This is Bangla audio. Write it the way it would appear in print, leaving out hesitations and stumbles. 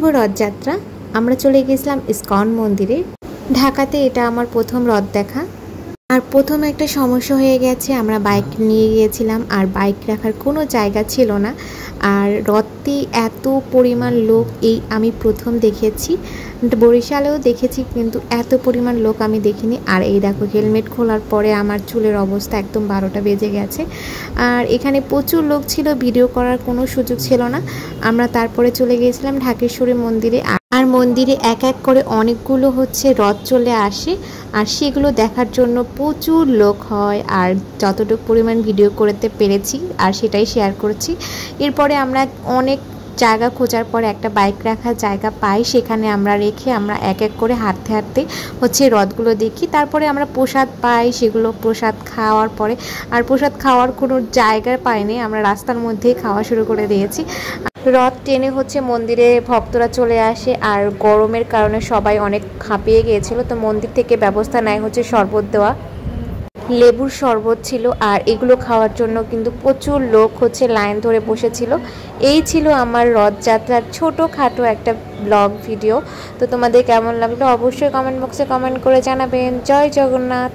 শুভ রথযাত্রা। আমরা চলে গেছিলাম ইস্কন মন্দিরে। ঢাকাতে এটা আমার প্রথম রথ দেখা। আর প্রথম একটা সমস্যা হয়ে গেছে, আমরা বাইক নিয়ে গিয়েছিলাম আর বাইক রাখার কোনো জায়গা ছিল না। আর রথটি এত পরিমাণ লোক এই আমি প্রথম দেখেছি, বরিশালেও দেখেছি কিন্তু এত পরিমাণ লোক আমি দেখিনি। আর এই দেখো হেলমেট খোলার পরে আমার চুলের অবস্থা একদম 12টা বেজে গেছে। আর এখানে প্রচুর লোক ছিল, ভিডিও করার কোনো সুযোগ ছিল না। আমরা তারপরে চলে গিয়েছিলাম ঢাকেশ্বরী মন্দিরে। আর মন্দিরে এক এক করে অনেকগুলো রথ চলে আসে, আর সেগুলো দেখার জন্য প্রচুর লোক হয়। আর যতটুকু পরিমাণ ভিডিও করতে পেরেছি আর সেটাই শেয়ার করছি। এরপরে আমরা অনেক জায়গা খোঁজার পরে একটা বাইক রাখার জায়গা পাই, সেখানে আমরা রেখে আমরা এক এক করে হাঁটতে হাঁটতে রথগুলো দেখি। তারপরে আমরা প্রসাদ পাই, সেগুলো প্রসাদ খাওয়ার পরে আর প্রসাদ খাওয়ার কোনো জায়গা পাইনি, আমরা রাস্তার মধ্যেই খাওয়া শুরু করে দিয়েছি। রথ টেনে মন্দিরে ভক্তরা চলে আসে। আর গরমের কারণে সবাই অনেক হাঁপিয়ে গিয়েছিল, তো মন্দির থেকে ব্যবস্থা নেয় শরবত দেওয়া, লেবুর শরবত ছিল। আর এগুলো খাওয়ার জন্য কিন্তু প্রচুর লোক লাইন ধরে বসেছিল। এই ছিল আমার রথযাত্রার ছোটোখাটো একটা ব্লগ ভিডিও। তো তোমাদের কেমন লাগলো অবশ্যই কমেন্ট বক্সে কমেন্ট করে জানাবেন। জয় জগন্নাথ।